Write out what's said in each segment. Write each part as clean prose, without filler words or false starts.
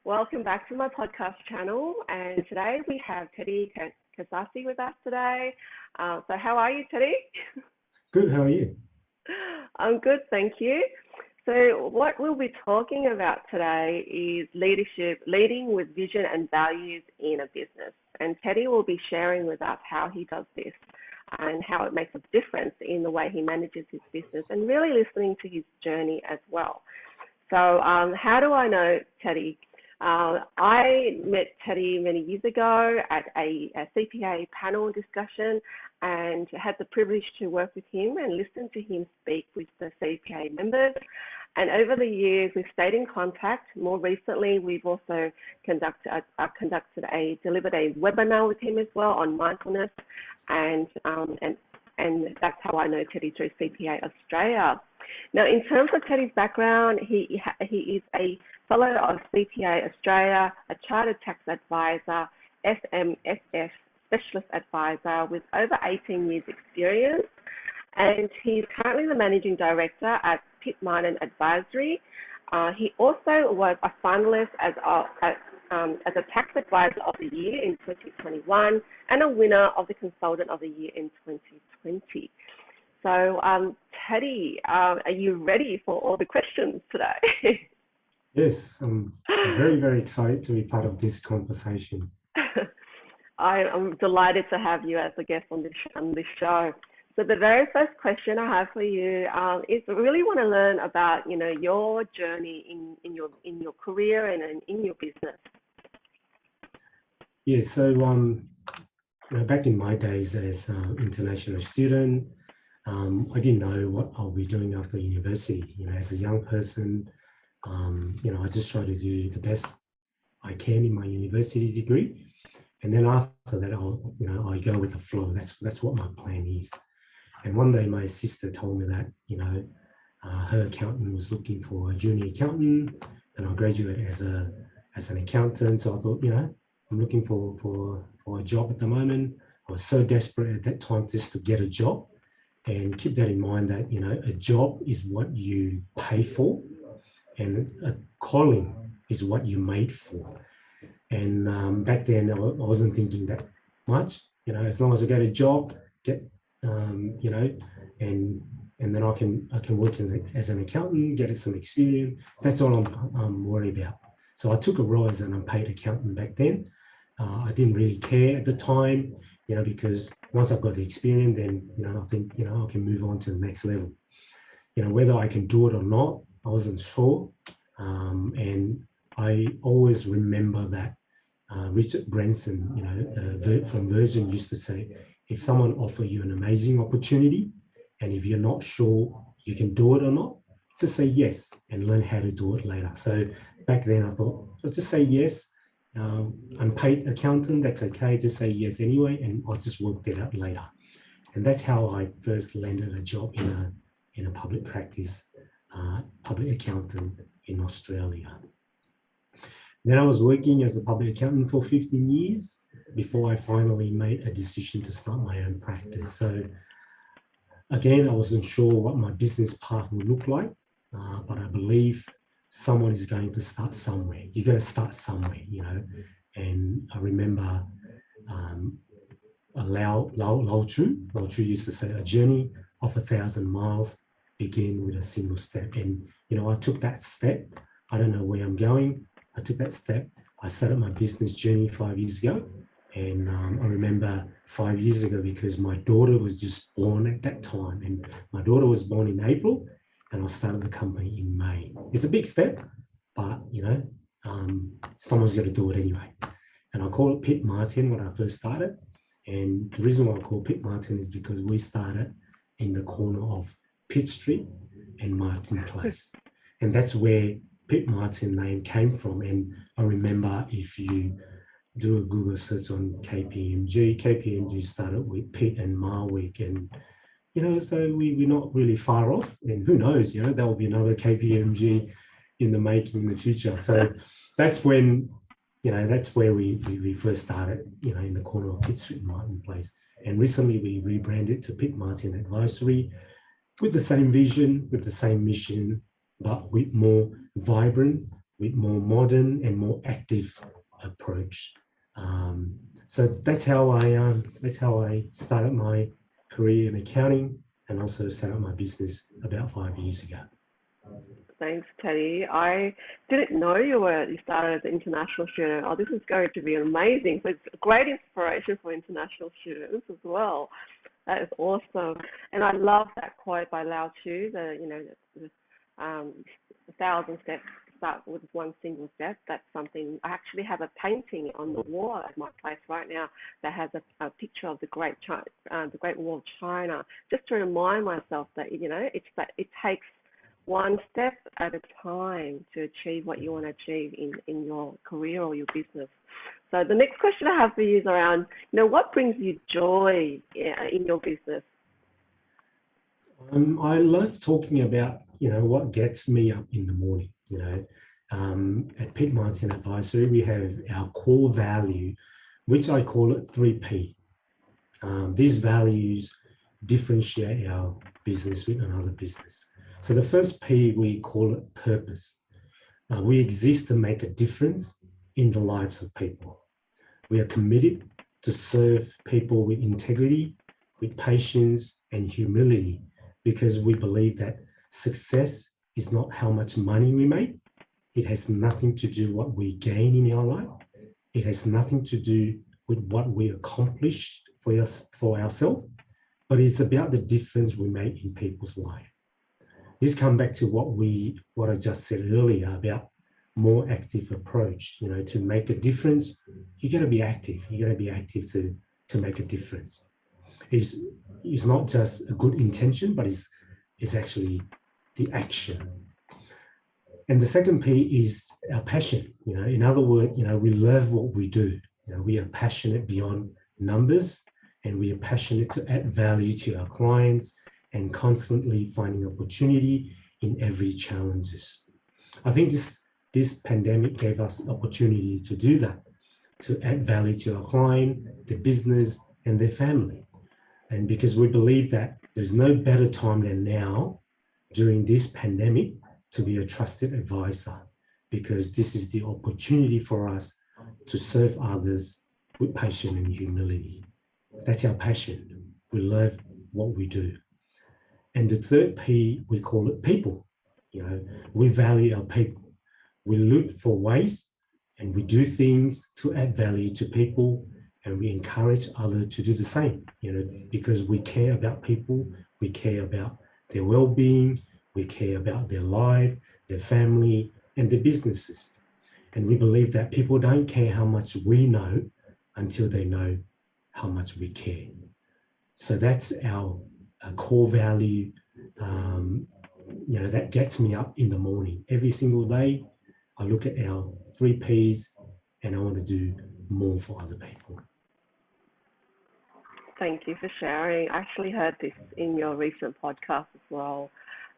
Welcome back to my podcast channel. And today we have Teddy Kosasih with us today. So how are you, Teddy? Good, how are you? I'm good, thank you. So what we'll be talking about today is leadership, leading with vision and values in a business. And Teddy will be sharing with us how he does this and how it makes a difference in the way he manages his business and really listening to his journey as well. So how do I know Teddy? I met Teddy many years ago at a CPA panel discussion and had the privilege to work with him and listen to him speak with the CPA members. And over the years, we've stayed in contact. More recently, we've also delivered a webinar with him as well on mindfulness, and that's how I know Teddy through CPA Australia. Now, in terms of Teddy's background, he is a fellow of CPA Australia, a chartered tax advisor, SMSF specialist advisor with over 18 years experience. And he's currently the managing director at Pitt Advisory. He also was a finalist as a tax advisor of the year in 2021 and a winner of the consultant of the year in 2020. So, Teddy, are you ready for all the questions today? Yes, I'm very, very excited to be part of this conversation. I'm delighted to have you as a guest on this show. So the very first question I have for you is I really want to learn about, your journey in your career and in your business. Yeah, so back in my days as an international student, I didn't know what I'll be doing after university. As a young person, I just try to do the best I can in my university degree, and then after that, I go with the flow. That's what my plan is. And one day, my sister told me that her accountant was looking for a junior accountant, and I graduated as an accountant. So I thought, I'm looking for a job at the moment. I was so desperate at that time just to get a job. And keep that in mind that, a job is what you pay for and a calling is what you're made for. And back then I wasn't thinking that much, as long as I get a job, and then I can work as an accountant, get some experience. That's all I'm worried about. So I took a role as an unpaid accountant back then. I didn't really care at the time, because once I've got the experience, then, I think, I can move on to the next level. Whether I can do it or not, I wasn't sure. And I always remember that Richard Branson, from Virgin used to say, if someone offers you an amazing opportunity, and if you're not sure you can do it or not, just say yes and learn how to do it later. So back then I thought, so just say yes. Unpaid accountant, that's okay, just say yes anyway, and I'll just work that out later. And that's how I first landed a job in a public practice, public accountant in Australia. Then I was working as a public accountant for 15 years before I finally made a decision to start my own practice. So again, I wasn't sure what my business path would look like, but I believe someone is going to start somewhere. You're going to start somewhere, And I remember Lao Tzu used to say, a journey of 1,000 miles begin with a single step. And, I took that step. I don't know where I'm going. I took that step. I started my business journey 5 years ago. And I remember 5 years ago because my daughter was just born at that time. And my daughter was born in April. And I started the company in May. It's a big step, but someone's got to do it anyway. And I call it Pitt Martin when I first started. And the reason why I call Pitt Martin is because we started in the corner of Pitt Street and Martin Place. And that's where Pitt Martin name came from. And I remember if you do a Google search on KPMG started with Pitt and Marwick, and so we're not really far off, and who knows, there will be another KPMG in the making in the future. So that's when, that's where we first started, in the corner of Pitt Street and Martin Place. And recently we rebranded to Pitt Martin Advisory with the same vision, with the same mission, but with more vibrant, with more modern and more active approach. So that's how I started my career in accounting and also set up my business about 5 years ago. Thanks, Teddy. I didn't know you started as an international student. Oh, this is going to be amazing. So it's a great inspiration for international students as well. That is awesome. And I love that quote by Lao Tzu, a thousand steps start with one single step. That's something, I actually have a painting on the wall at my place right now that has a picture of the Great Wall of China, just to remind myself that, it takes one step at a time to achieve what you want to achieve in your career or your business. So the next question I have for you is around, what brings you joy in your business? I love talking about, what gets me up in the morning. At Pitt Mindset Advisory, we have our core value, which I call it 3P. These values differentiate our business with another business. So the first P, we call it purpose. We exist to make a difference in the lives of people. We are committed to serve people with integrity, with patience and humility, because we believe that success is not how much money we make. It has nothing to do with what we gain in our life. It has nothing to do with what we accomplish for ourselves, but it's about the difference we make in people's life. This comes back to what I just said earlier about more active approach. To make a difference, you got to be active. You got to be active to make a difference. It's not just a good intention, but it's actually the action. And the second P is our passion. In other words, we love what we do. We are passionate beyond numbers, and we are passionate to add value to our clients and constantly finding opportunity in every challenges. I think this pandemic gave us opportunity to do that, to add value to our client, the business, and their family. And because we believe that there's no better time than now during this pandemic to be a trusted advisor, because this is the opportunity for us to serve others with passion and humility. That's our passion. We love what we do. And the third P, we call it people. We value our people. We look for ways and we do things to add value to people, and we encourage others to do the same, because we care about people, we care about their well-being, we care about their life, their family, and their businesses. And we believe that people don't care how much we know until they know how much we care. So that's our core value, that gets me up in the morning. Every single day, I look at our 3 Ps and I want to do more for other people. Thank you for sharing. I actually heard this in your recent podcast as well.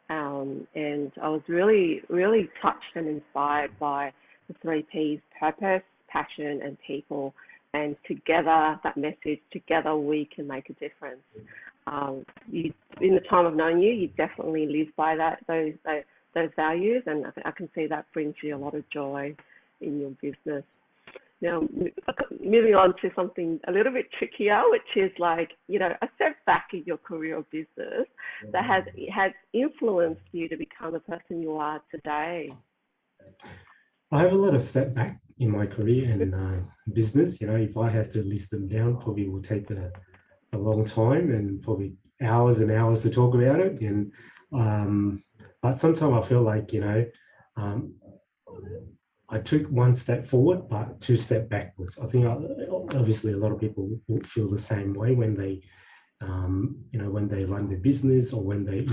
And I was really, really touched and inspired by the 3 Ps: purpose, passion, and people. And together, that message, together we can make a difference. In the time of knowing you, you definitely live by those values, and I can see that brings you a lot of joy in your business. Now, moving on to something a little bit trickier, which is like, a setback in your career or business that has influenced you to become the person you are today. I have a lot of setback in my career and business. If I have to list them down, probably will take a long time and probably hours and hours to talk about it. And but sometimes I feel like, I took 1 step forward, but 2 steps backwards. I think obviously a lot of people will feel the same way when they, when they run their business or when they're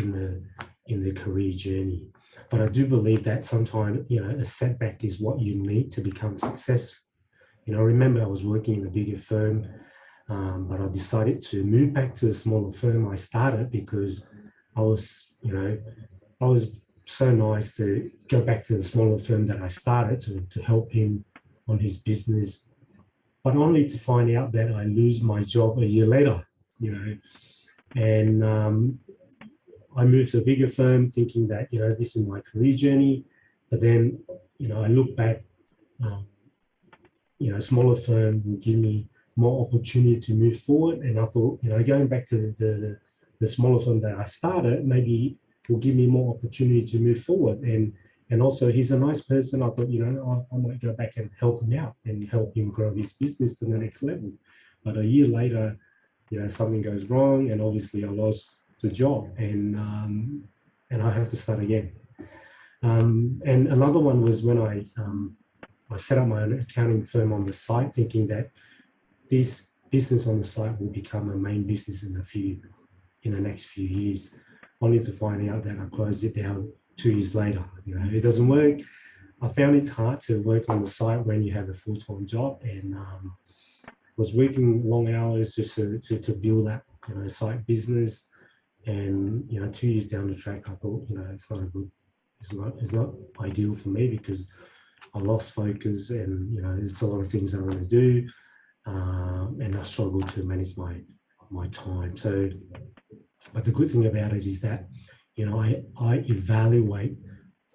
in their career journey. But I do believe that sometimes, a setback is what you need to become successful. I remember I was working in a bigger firm, but I decided to move back to a smaller firm I started because I was so nice to go back to the smaller firm that I started to help him on his business, but only to find out that I lose my job a year later, and I moved to a bigger firm thinking that, this is my career journey. But then, I look back, smaller firm will give me more opportunity to move forward. And I thought, going back to the smaller firm that I started, maybe will give me more opportunity to move forward. And also he's a nice person. I thought, I might go back and help him out and help him grow his business to the next level. But a year later, something goes wrong, and obviously I lost the job, and I have to start again. And another one was when I set up my own accounting firm on the side, thinking that this business on the side will become a main business in the next few years, only to find out that I closed it down 2 years later. It doesn't work. I found it's hard to work on the side when you have a full-time job, and was working long hours just to build that side business. And 2 years down the track, I thought it's not ideal for me, because I lost focus, and there's a lot of things I want to do, and I struggle to manage my time. So, but the good thing about it is that I evaluate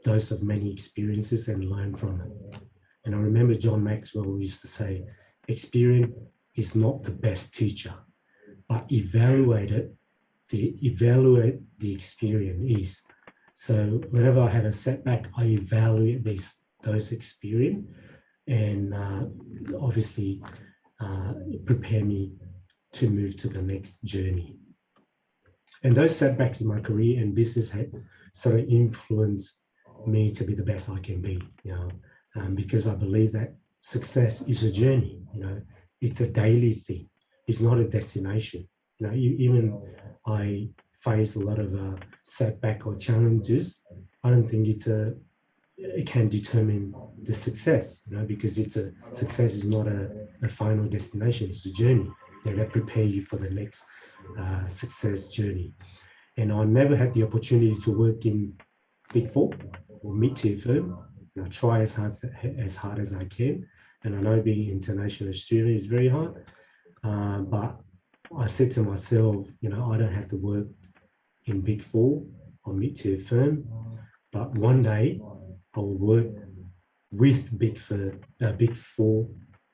those of many experiences and learn from it. And I remember John Maxwell used to say, experience is not the best teacher, but evaluate the experience is. So whenever I have a setback, I evaluate those experience, and obviously prepare me to move to the next journey. And those setbacks in my career and business had sort of influenced me to be the best I can be, because I believe that success is a journey. It's a daily thing. It's not a destination. Even I face a lot of setback or challenges. I don't think it can determine the success, because success is not a final destination. It's a journey that prepare you for the next success journey. And I never had the opportunity to work in Big Four or mid-tier firm. I try as hard as I can. And I know being an international student is very hard. But I said to myself, I don't have to work in Big Four or mid-tier firm, but one day I will work with Big Four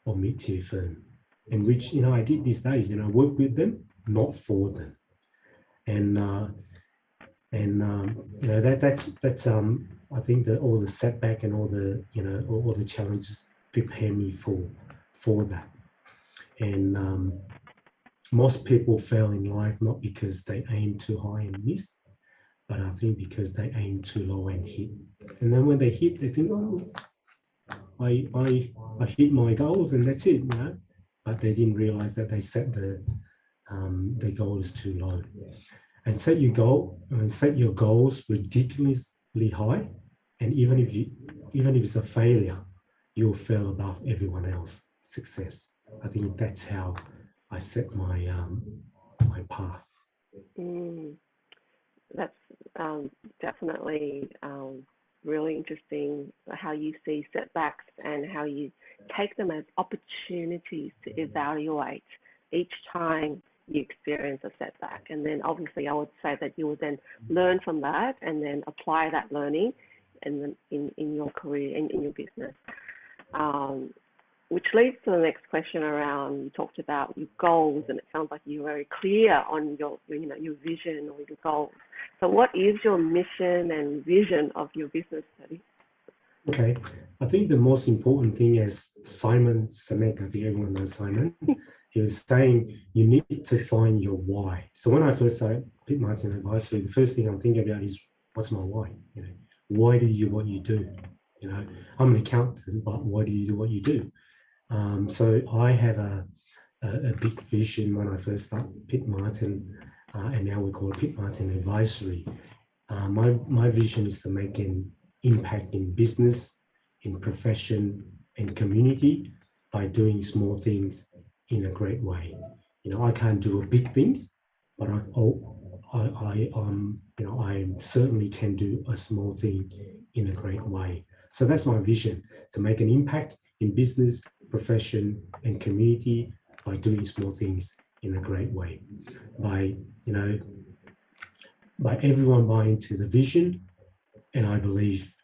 or mid-tier firm, in which I did these days. Work with them, not for them, and that's I think that all the setback and all the challenges prepare me for that. And most people fail in life not because they aim too high and miss, but I think because they aim too low and hit. And then when they hit, they think, oh, I hit my goals and that's it, But they didn't realize that they set the goal is too low. And set your goals ridiculously high, and even if it's a failure, you'll fail above everyone else. Success. I think that's how I set my path. That's definitely really interesting, how you see setbacks and how you take them as opportunities to evaluate each time you experience a setback. And then obviously I would say that you will then learn from that and then apply that learning in your career and in your business. Which leads to the next question around, you talked about your goals, and it sounds like you're very clear on your vision or your goals. So what is your mission and vision of your business, Teddy? Okay, I think the most important thing is Simon Sinek, I think everyone knows Simon, he was saying you need to find your why. So when I first started Pitt Martin Advisory, the first thing I'm thinking about is, what's my why? Why do you do what you do? I'm an accountant, but why do you do what you do? So I have a big vision when I first started Pitt Martin, and now we call it Pitt Martin Advisory. My vision is to make an impact in business, in profession, and community by doing small things in a great way. I can't do big things, but I certainly can do a small thing in a great way. So that's my vision, to make an impact in business, profession, and community by doing small things in a great way. By everyone buying into the vision, and I believe,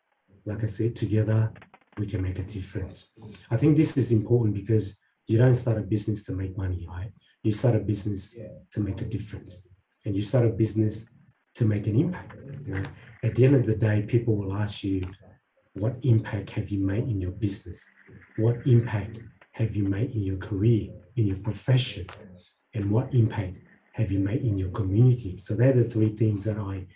like I said, together we can make a difference. I think this is important because you don't start a business to make money, right? You start a business to make a difference, and you start a business to make an impact. You know, at the end of the day, people will ask you, what impact have you made in your business? What impact have you made in your career, in your profession? And what impact have you made in your community? So they're the three things that I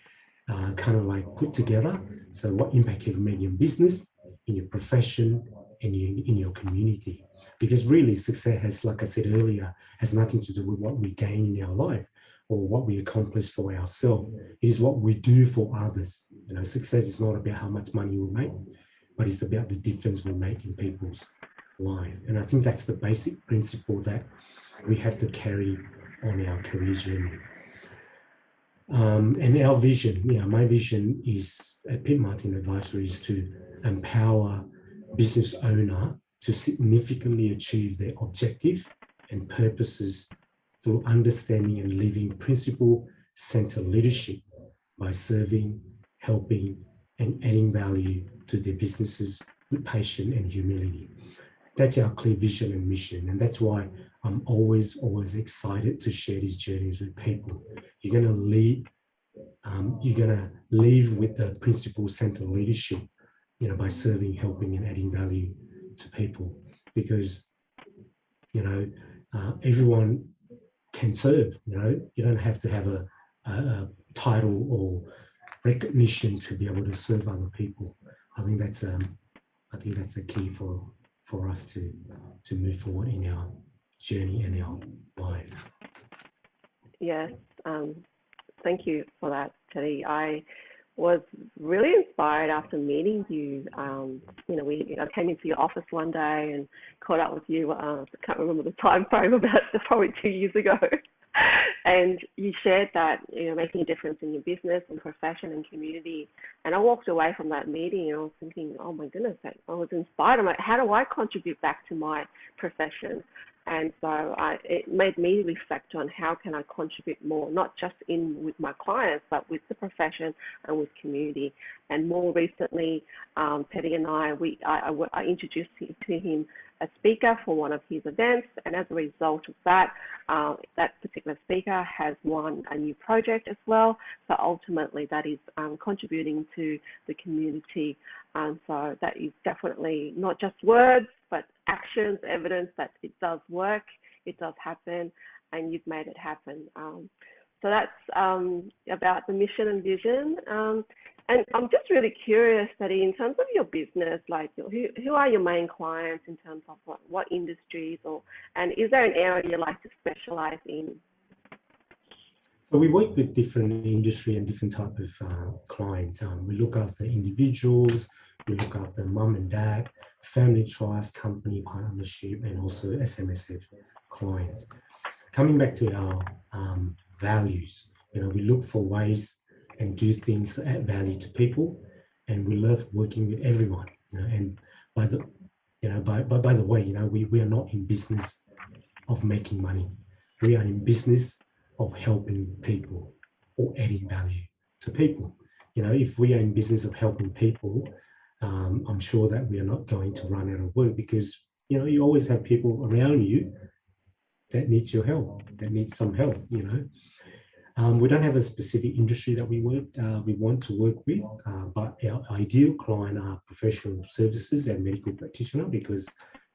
kind of like put together. So what impact have you made in your business, in your profession, and in your community? Because really success has, like I said earlier, has nothing to do with what we gain in our life or what we accomplish for ourselves. It is what we do for others. You know, success is not about how much money we make, but it's about the difference we make in people's life. And I think that's the basic principle that we have to carry on our career journey. And our vision, my vision is at Pitt Martin Advisory is to empower business owner to significantly achieve their objective and purposes through understanding and living principle-centered leadership by serving, helping, and adding value to their businesses with patience and humility. That's our clear vision and mission, and that's why I'm always excited to share these journeys with people. You're going to live with the principle-centered leadership, by serving, helping, and adding value to people, because everyone can serve. You don't have to have a title or recognition to be able to serve other people. I think that's the key for us to move forward in our journey and our life. Yes, thank you for that, Teddy. I was really inspired after meeting you. I came into your office one day and caught up with you. I can't remember the time frame, about probably 2 years ago. And you shared that, making a difference in your business and profession and community. And I walked away from that meeting and I was thinking, oh my goodness, I was inspired. I'm like, how do I contribute back to my profession? And so it made me reflect on how can I contribute more, not just with my clients, but with the profession and with community. And more recently, Teddy and I introduced to him a speaker for one of his events. And as a result of that, that particular speaker has won a new project as well. So ultimately that is contributing to the community. So that is definitely not just words, but actions, evidence that it does work, it does happen, and you've made it happen. So that's about the mission and vision. And I'm just really curious, Teddy, in terms of your business, like who are your main clients in terms of what industries, and is there an area you like to specialize in? So we work with different industry and different type of clients. We look after individuals, we look after mum and dad, family trust, company partnership, and also SMSF clients. Coming back to our values, we look for ways and do things to add value to people, and we love working with everyone. And by the way, we are not in business of making money. We are in business of helping people or adding value to people. If we are in business of helping people, I'm sure that we are not going to run out of work, because you always have people around you that needs your help, that needs some help. We don't have a specific industry that we want to work with, but our ideal client are professional services and medical practitioner, because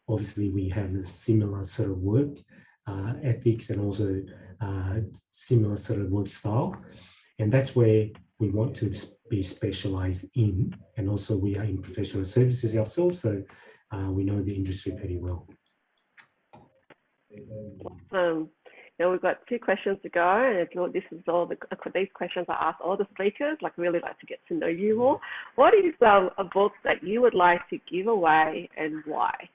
obviously we have a similar sort of work ethics and also similar sort of work style, and that's where we want to be specialized in. And also we are in professional services ourselves, so we know the industry pretty well. We've got 2 questions to go, and this is these questions I ask all the speakers, really like to get to know you more. What is a book that you would like to give away, and why?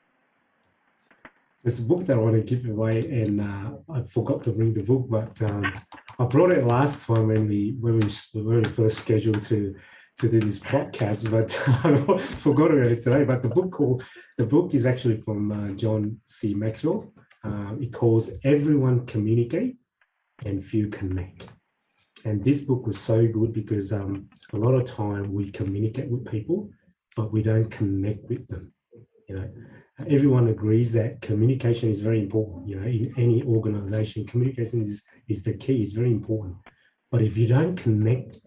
There's a book that I want to give away, and I forgot to bring the book, but I brought it last time when we were first scheduled to do this podcast, but I forgot about it today. But the book is actually from John C. Maxwell. It calls Everyone Communicate and Few Connect. And this book was so good because a lot of time we communicate with people, but we don't connect with them. You know, everyone agrees that communication is very important. You know, in any organization, communication is the key, is very important. But if you don't connect,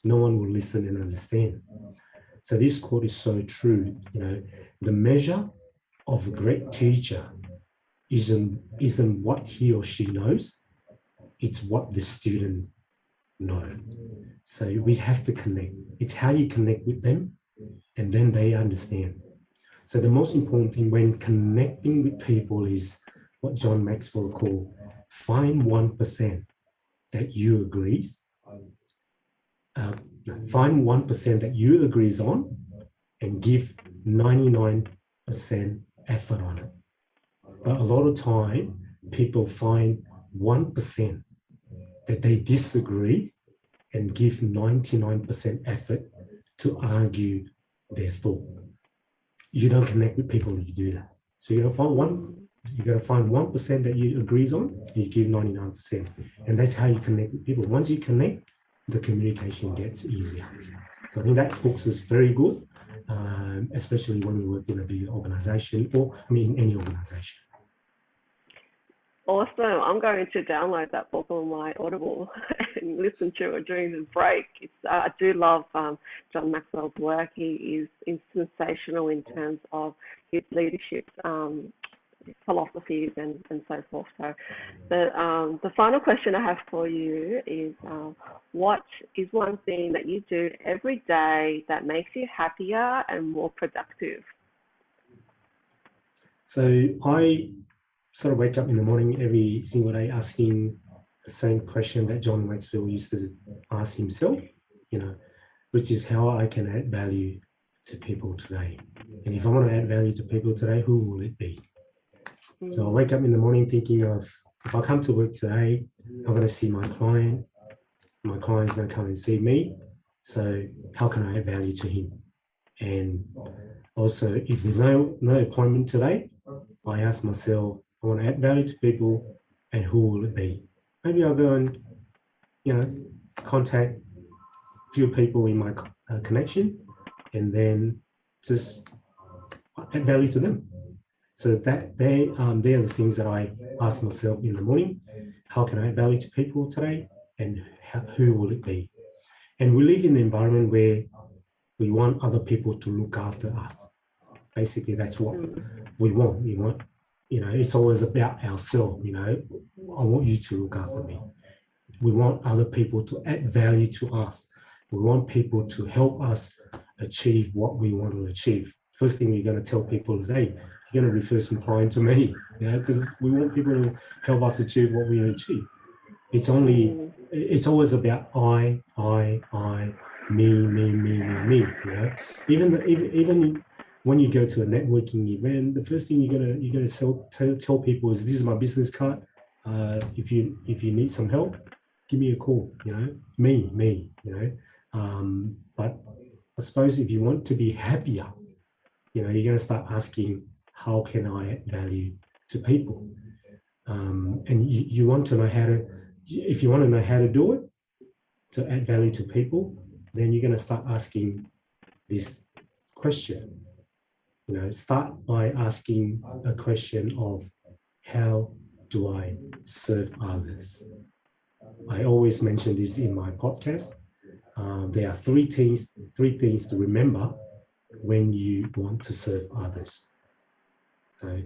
no one will listen and understand. So this quote is so true. You know, the measure of a great teacher isn't what he or she knows, it's what the student know. So we have to connect. It's how you connect with them, and then they understand. So the most important thing when connecting with people is what John Maxwell called find 1% that you agrees. Find 1% that you agrees on and give 99% effort on it. But a lot of time, people find 1% that they disagree and give 99% effort to argue their thought. You don't connect with people if you do that. So you gotta find 1% that you agrees on, and you give 99%. And that's how you connect with people. Once you connect, the communication gets easier. So I think that book is very good, especially when we work in a big organization, or in any organization. Awesome. I'm going to download that book on my Audible and listen to it during the break. I do love John Maxwell's work. He is sensational in terms of his leadership philosophies and so forth. So the final question I have for you is, what is one thing that you do every day that makes you happier and more productive? So I sort of wake up in the morning every single day asking the same question that John Maxwell used to ask himself, which is how I can add value to people today. And if I want to add value to people today, who will it be? So I wake up in the morning thinking of, if I come to work today, I'm going to see my client. My client's going to come and see me. So how can I add value to him? And also, if there's no appointment today, I ask myself, I want to add value to people, and who will it be? Maybe I'll go and, contact a few people in my connection, and then just add value to them. So that they are the things that I ask myself in the morning. How can I add value to people today, and who will it be? And we live in an environment where we want other people to look after us. Basically, that's what we want. We want, it's always about ourselves. I want you to look after me. We want other people to add value to us. We want people to help us achieve what we want to achieve. First thing we're going to tell people is, hey, you're going to refer some client to me, because we want people to help us achieve what we achieve. It's always about I, me. Even when you go to a networking event, the first thing you're gonna tell people is, this is my business card. If you need some help, give me a call. Me. But I suppose if you want to be happier, you're gonna start asking, how can I add value to people? And you want to know how to. If you want to know how to do it, to add value to people, then you're going to start asking this question. Start by asking a question of, how do I serve others? I always mention this in my podcast. There are three things to remember when you want to serve others. So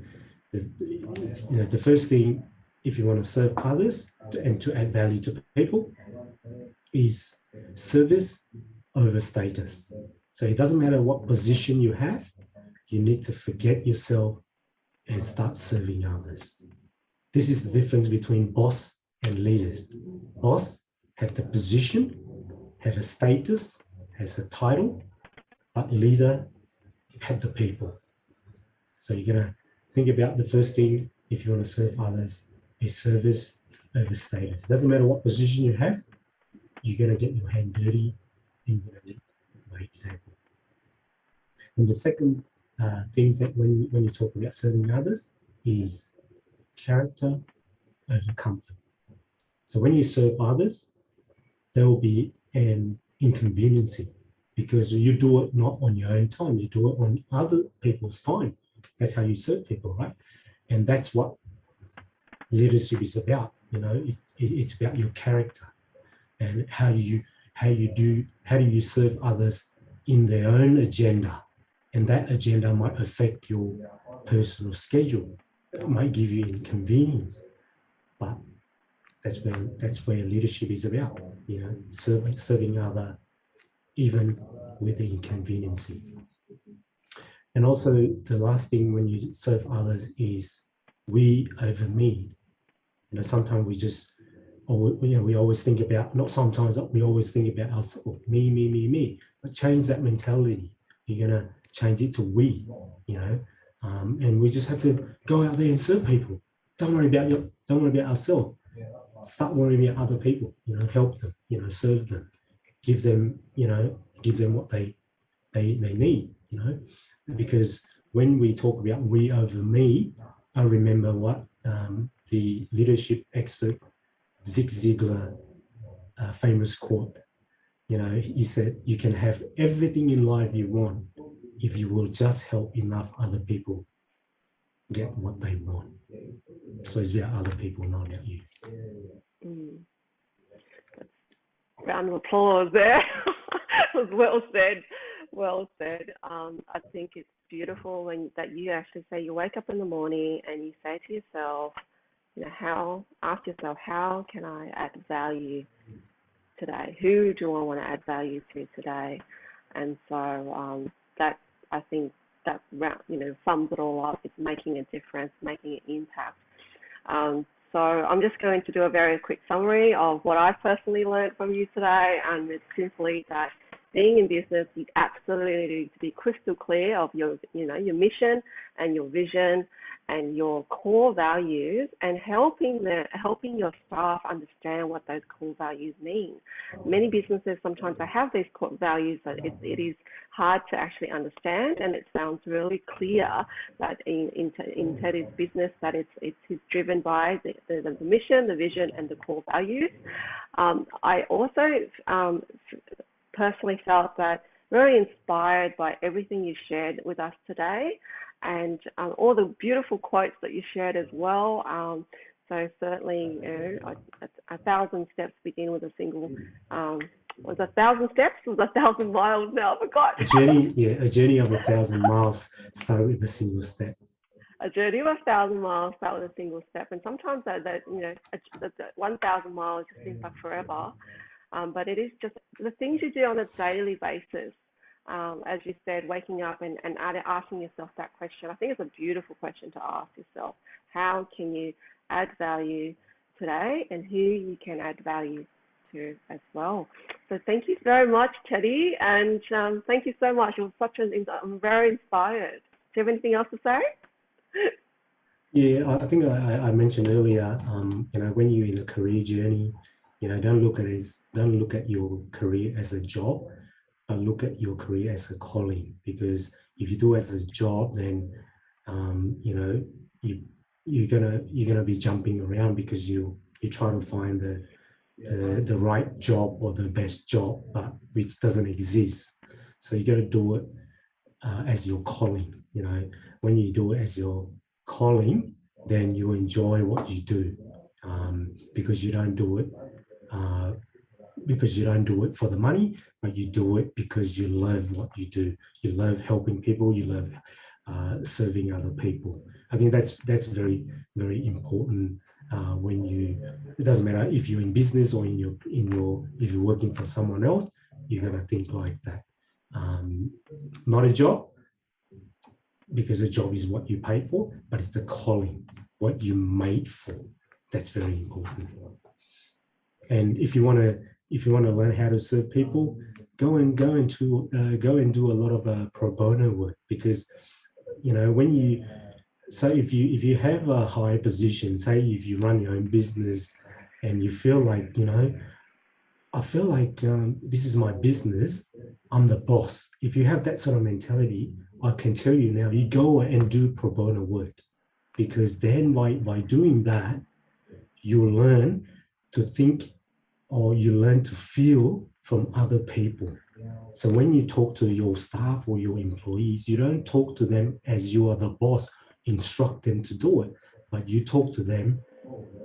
the first thing, if you want to serve others and to add value to people, is service over status. So it doesn't matter what position you have, you need to forget yourself and start serving others. This is the difference between boss and leaders. Boss have the position, have a status, has a title, but leader have the people. So you're going to think about the first thing, if you want to serve others, is service over status. Doesn't matter what position you have, you're going to get your hand dirty and you're going to lead by example. And the second things that when you talk about serving others is character over comfort. So when you serve others, there will be an inconvenience because you do it not on your own time, you do it on other people's time. That's how you serve people, right? And that's what leadership is about. You know, it's about your character and how do you serve others in their own agenda, and that agenda might affect your personal schedule. It might give you inconvenience, but that's where leadership is about. You know, serving other even with the inconvenience. And also the last thing when you serve others is we over me. You know, sometimes we always think about, not sometimes, we always think about ourselves, me. But change that mentality. You're going to change it to we, you know, and we just have to go out there and serve people. Don't worry about ourselves. Start worrying about other people, you know, help them, you know, serve them, give them what they need, you know, because when we talk about we over me, I remember what the leadership expert Zig Ziglar famous quote. You know, he said, "You can have everything in life you want if you will just help enough other people get what they want." So it's about other people, not about you. Round of applause there. It was well said. Well said. I think it's beautiful that you actually say you wake up in the morning and you say to yourself, you know, ask yourself, how can I add value today? Who do I want to add value to today? And so that, I think that, you know, sums it all up. It's making a difference, making an impact. So I'm just going to do a very quick summary of what I personally learned from you today, and it's simply that being in business, you absolutely need to be crystal clear of your mission and your vision and your core values, and helping your staff understand what those core values mean. Many businesses sometimes they have these core values, but it is hard to actually understand, and it sounds really clear that in Teddy's business that it's driven by the mission, the vision, and the core values. I also personally felt that very inspired by everything you shared with us today, and all the beautiful quotes that you shared as well. So certainly, you know, 1,000 steps begin with a single. Was 1,000 steps? Was 1,000 miles? Now I forgot. A journey of 1,000 miles started with a single step. A journey of 1,000 miles started with a single step, and sometimes that 1,000 miles just seems like forever. But it is just the things you do on a daily basis. As you said, waking up and asking yourself that question. I think it's a beautiful question to ask yourself. How can you add value today, and who you can add value to as well? So thank you very much, Teddy, and thank you so much. It was I'm very inspired. Do you have anything else to say? Yeah, I think I mentioned earlier, you know, when you're in a career journey, you know, don't look at your career as a job, but look at your career as a calling. Because if you do it as a job, then you know, you're gonna be jumping around because you try to find the right job or the best job, but which doesn't exist. So you got to do it as your calling. You know, when you do it as your calling, then you enjoy what you do, because you don't do it for the money, but you do it because you love what you do. You love helping people. You love serving other people. I think that's very, very important. It doesn't matter if you're in business or if you're working for someone else, you're gonna think like that. Not a job, because a job is what you pay for, but it's a calling, what you're made for. That's very important. And if you want to learn how to serve people, go and do a lot of pro bono work, because you know if you have a high position, say if you run your own business and you feel like, you know, I feel like this is my business, I'm the boss. If you have that sort of mentality, I can tell you now, you go and do pro bono work, because then by doing that, you learn to think, or you learn to feel from other people. So when you talk to your staff or your employees, you don't talk to them as you are the boss, instruct them to do it, but you talk to them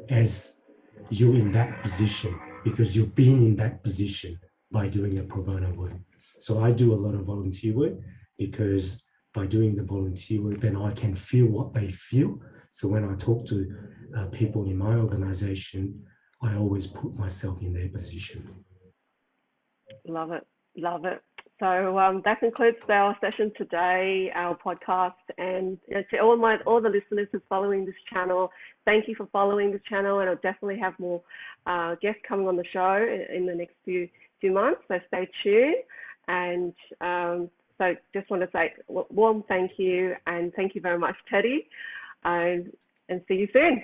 as you're in that position because you've been in that position by doing a pro bono work. So I do a lot of volunteer work because by doing the volunteer work, then I can feel what they feel. So when I talk to people in my organization, I always put myself in their position. Love it. Love it. So that concludes our session today, our podcast. And to all the listeners who are following this channel, thank you for following the channel. And I'll definitely have more guests coming on the show in the next few months. So stay tuned. And so just want to say a warm thank you. And thank you very much, Teddy. And see you soon.